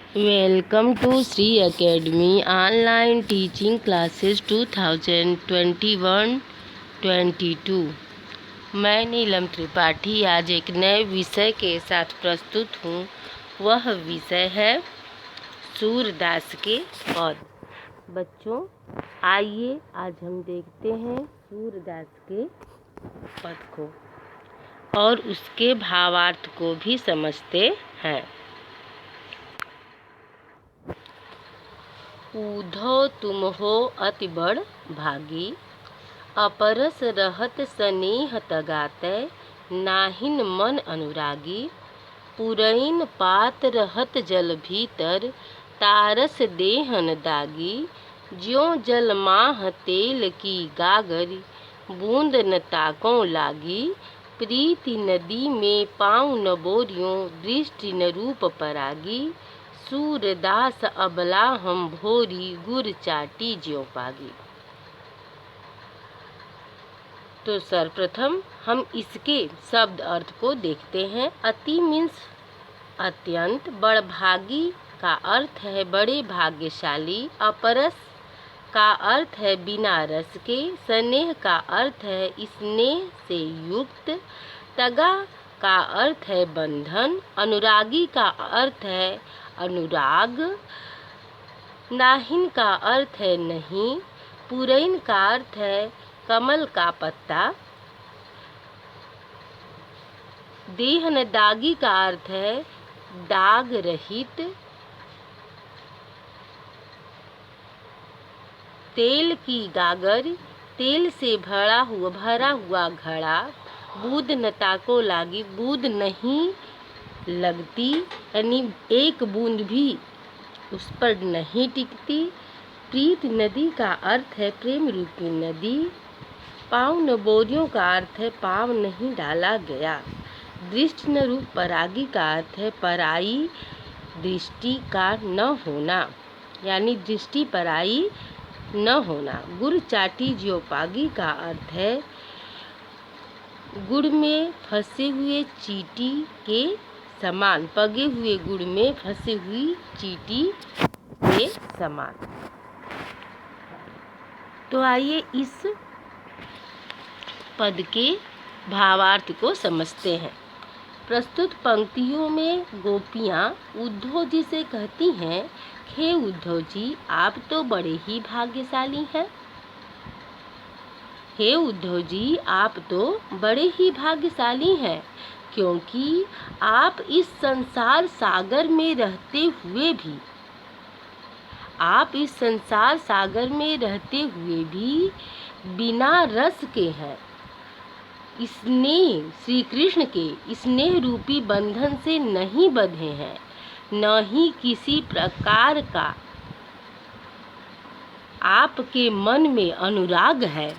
Welcome to Sri Academy Online Teaching Classes 2021-22। मैं नीलम त्रिपाठी आज एक नए विषय के साथ प्रस्तुत हूँ। वह विषय है सूरदास के पद। बच्चों, आइए आज हम देखते हैं सूरदास के पद को और उसके भावार्थ को भी समझते हैं। ऊधो तुम हो अति बड़ भागी, अपरस रहत स्नेह तगाते, नाहिन मन अनुरागी। पुरैन पात रहत जल भीतर, तारस देहन दागी। ज्यों जल माह तेल की गागरी, बूंद न ताकों लागी। प्रीति नदी में पाँव न बोरियों, दृष्टि न रूप परागी। सूरदास अबला हम भोरी, गुर चाटी ज्यों पागी। तो सर्वप्रथम हम इसके शब्द अर्थ को देखते हैं। अति मीन्स अत्यंत, बड़भागी का अर्थ है बड़े भाग्यशाली। अपरस का अर्थ है बिना रस के। स्नेह का अर्थ है स्नेह से युक्त। तगा का अर्थ है बंधन। अनुरागी का अर्थ है अनुराग। नाहिन का अर्थ है नहीं। पुरैन का अर्थ है कमल का पत्ता। देहन दागी का अर्थ है दाग रहित। तेल की गागर, तेल से भरा हुआ घड़ा। बूंद न ताको लागी, बूंद नहीं लगती, यानी एक बूंद भी उस पर नहीं टिकती। प्रीत नदी का अर्थ है प्रेम रूपी नदी। पाँव न बोरियों का अर्थ है पाँव नहीं डाला गया। दृष्टि न रूप परागी का अर्थ है पराई दृष्टि का न होना, यानी दृष्टि पराई न होना। गुड़ चाटी ज्यों पागी का अर्थ है गुड़ में फंसे हुए चींटी के समान, पगे हुए गुड़ में फंसी हुई चींटी के समान। तो आइए इस पद के भावार्थ को समझते हैं। प्रस्तुत पंक्तियों में गोपियाँ उद्धव जी से कहती हैं, हे उद्धव जी, आप तो बड़े ही भाग्यशाली हैं। हे उद्धव जी, आप तो बड़े ही भाग्यशाली हैं, क्योंकि आप इस संसार सागर में रहते हुए भी बिना रस के हैं। स्नेह श्री कृष्ण के स्नेह रूपी बंधन से नहीं बंधे हैं, न ही किसी प्रकार का आपके मन में अनुराग है,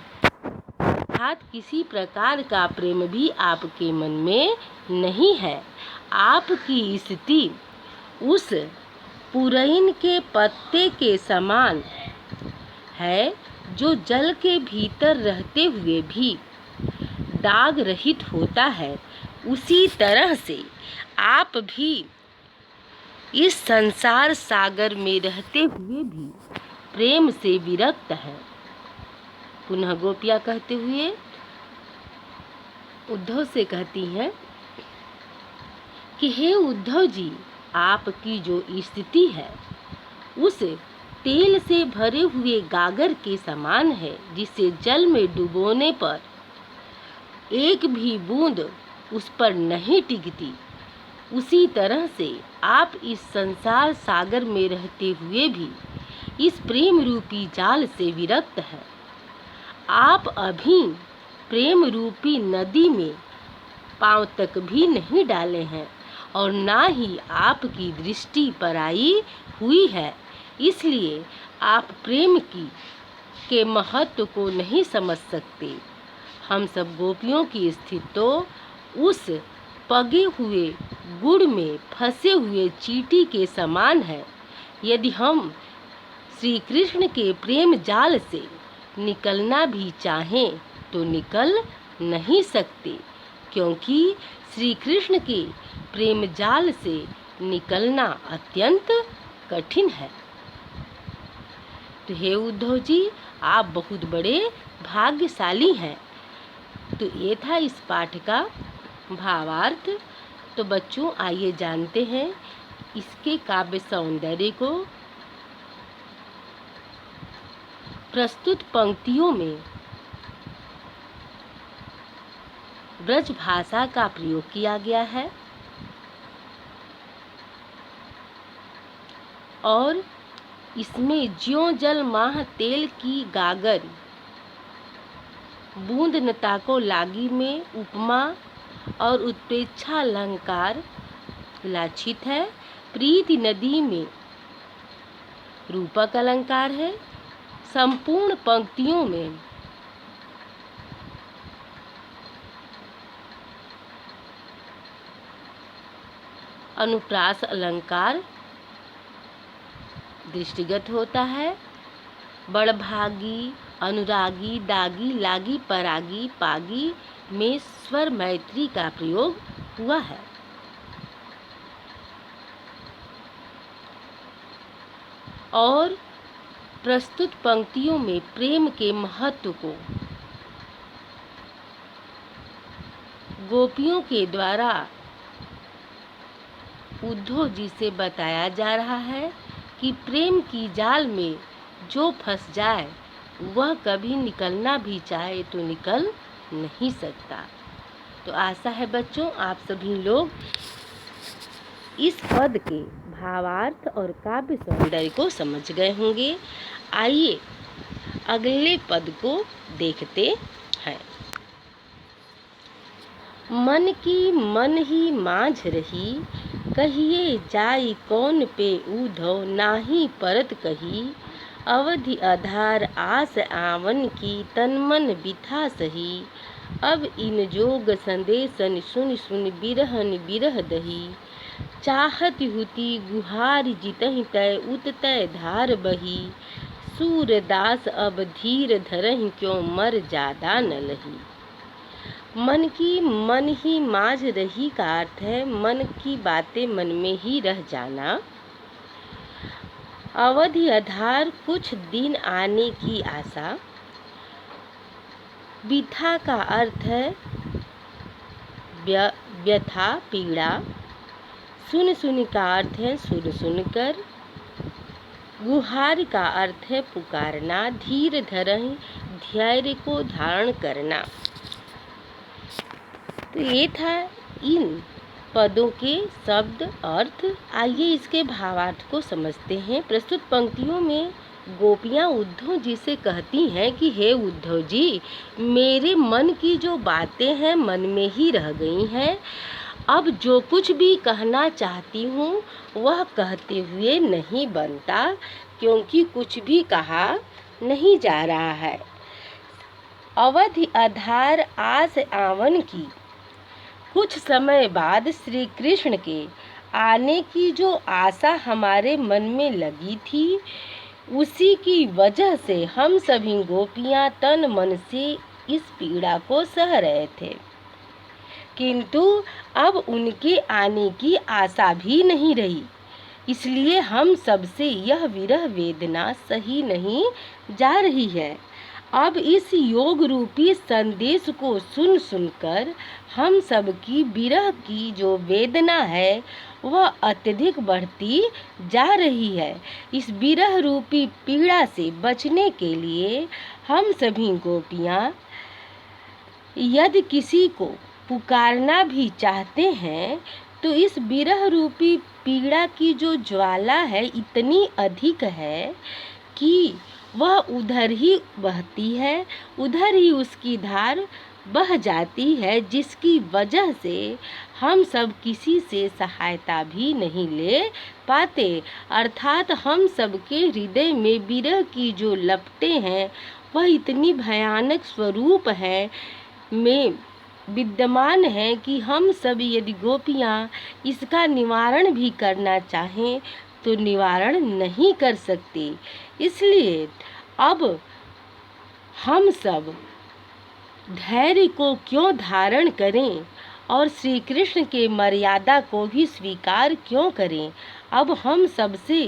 अर्थात किसी प्रकार का प्रेम भी आपके मन में नहीं है। आपकी स्थिति उस पुरैन के पत्ते के समान है, जो जल के भीतर रहते हुए भी दाग रहित होता है। उसी तरह से आप भी इस संसार सागर में रहते हुए भी प्रेम से विरक्त हैं। पुनः गोपियाँ कहते हुए उद्धव से कहती हैं कि हे उद्धव जी, आपकी जो स्थिति है उस तेल से भरे हुए गागर के समान है, जिसे जल में डुबोने पर एक भी बूंद उस पर नहीं टिकती। उसी तरह से आप इस संसार सागर में रहते हुए भी इस प्रेम रूपी जाल से विरक्त हैं। आप अभी प्रेम रूपी नदी में पाँव तक भी नहीं डाले हैं और ना ही आपकी दृष्टि पराई हुई है, इसलिए आप प्रेम के महत्व को नहीं समझ सकते। हम सब गोपियों की स्थिति तो उस पगे हुए गुड़ में फंसे हुए चींटी के समान है। यदि हम श्री कृष्ण के प्रेम जाल से निकलना भी चाहें तो निकल नहीं सकते, क्योंकि श्री कृष्ण के प्रेम जाल से निकलना अत्यंत कठिन है। तो हे उद्धव जी, आप बहुत बड़े भाग्यशाली हैं। तो ये था इस पाठ का भावार्थ। तो बच्चों, आइए जानते हैं इसके काव्य सौंदर्य को। प्रस्तुत पंक्तियों में ब्रज भाषा का प्रयोग किया गया है और इसमें ज्यों जल माह तेल की गागर, बूंद न ताको लागी में उपमा और उत्प्रेक्षा अलंकार लाछित है। प्रीति नदी में रूपक अलंकार है। संपूर्ण पंक्तियों में अनुप्रास अलंकार दृष्टिगत होता है। बड़भागी, अनुरागी, दागी, लागी, परागी, पागी में स्वर मैत्री का प्रयोग हुआ है। और प्रस्तुत पंक्तियों में प्रेम के महत्व को गोपियों के द्वारा उद्धव जी से बताया जा रहा है कि प्रेम की जाल में जो फंस जाए वह कभी निकलना भी चाहे तो निकल नहीं सकता। तो आशा है बच्चों, आप सभी लोग इस पद के भावार्थ और काव्य सौंदर्य को समझ गए होंगे। आइए अगले पद को देखते हैं। मन की मन ही माझ रही, कहिए जाई कौन पे उद्धव, नाही परत कही। अवधि आधार आस आवन की, तन मन बिथा सही। अब इन जोग संदेशन सुन सुन, बिरहन बिरह दही। चाहत हुती गुहार जितहि तय, उततय धार बही। सूरदास अब धीर धरहि, क्यों मर जादा न लही। मन की मन ही माझ रही का अर्थ है मन की बातें मन में ही रह जाना। अवधि आधार कुछ दिन आने की आशा। बिथा का अर्थ है व्यथा, पीड़ा। सुन सुन का अर्थ है सुन सुनकर। गुहार का अर्थ है पुकारना। धीर धरहि, धैर्य को धारण करना। तो ये था इन पदों के शब्द अर्थ। आइए इसके भावार्थ को समझते हैं। प्रस्तुत पंक्तियों में गोपियाँ उद्धव जी से कहती हैं कि हे उद्धव जी, मेरे मन की जो बातें हैं मन में ही रह गई हैं। अब जो कुछ भी कहना चाहती हूँ वह कहते हुए नहीं बनता, क्योंकि कुछ भी कहा नहीं जा रहा है। अवधि आधार आस आवन की, कुछ समय बाद श्री कृष्ण के आने की जो आशा हमारे मन में लगी थी, उसी की वजह से हम सभी गोपियां तन मन से इस पीड़ा को सह रहे थे। किंतु अब उनके आने की आशा भी नहीं रही, इसलिए हम सबसे यह विरह वेदना सही नहीं जा रही है। अब इस योग रूपी संदेश को सुन सुनकर हम सबकी विरह की जो वेदना है वह अत्यधिक बढ़ती जा रही है। इस विरह रूपी पीड़ा से बचने के लिए हम सभी गोपियाँ यदि किसी को पुकारना भी चाहते हैं तो इस विरह रूपी पीड़ा की जो ज्वाला है इतनी अधिक है कि वह उधर ही बहती है, उधर ही उसकी धार बह जाती है, जिसकी वजह से हम सब किसी से सहायता भी नहीं ले पाते। अर्थात हम सबके हृदय में विरह की जो लपटें हैं वह इतनी भयानक स्वरूप है में विद्यमान है कि हम सब यदि गोपियाँ इसका निवारण भी करना चाहें तो निवारण नहीं कर सकते। इसलिए अब हम सब धैर्य को क्यों धारण करें और श्री कृष्ण के मर्यादा को भी स्वीकार क्यों करें। अब हम सबसे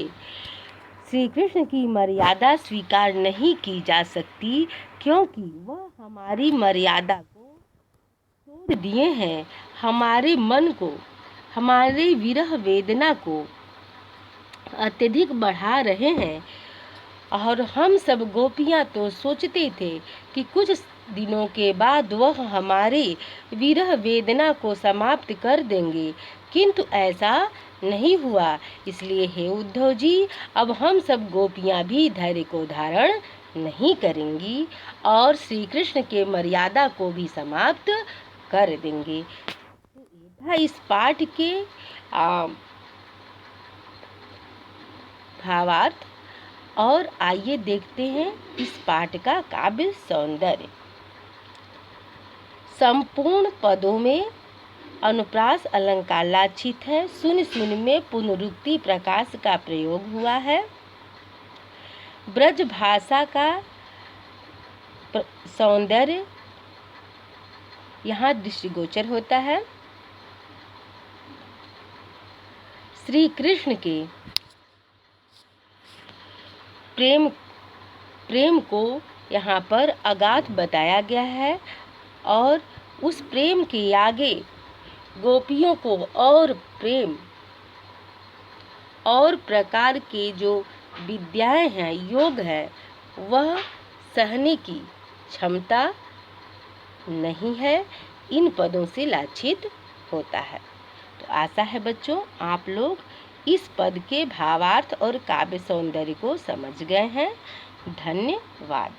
श्री कृष्ण की मर्यादा स्वीकार नहीं की जा सकती, क्योंकि वह हमारी मर्यादा को तोड़ दिए हैं, हमारे मन को, हमारे विरह वेदना को अत्यधिक बढ़ा रहे हैं। और हम सब गोपियां तो सोचते थे कि कुछ दिनों के बाद वह हमारे विरह वेदना को समाप्त कर देंगे, किंतु ऐसा नहीं हुआ। इसलिए हे उद्धव जी, अब हम सब गोपियां भी धैर्य को धारण नहीं करेंगी और श्री कृष्ण के मर्यादा को भी समाप्त कर देंगे। तो ये था इस पाठ के भावार्थ। और आइए देखते हैं इस पाठ का काव्य सौंदर्य। संपूर्ण पदों में अनुप्रास अलंकार लाक्षित है। सुन सुन में पुनरुक्ति प्रकाश का प्रयोग हुआ है। ब्रज भाषा का सौंदर्य यहाँ दृष्टिगोचर होता है। श्री कृष्ण के प्रेम को यहाँ पर अगाध बताया गया है और उस प्रेम के आगे गोपियों को और प्रेम और प्रकार के जो विद्याएं हैं, योग है, वह सहने की क्षमता नहीं है, इन पदों से लाछित होता है। तो आशा है बच्चों आप लोग इस पद के भावार्थ और काव्य सौंदर्य को समझ गए हैं। धन्यवाद।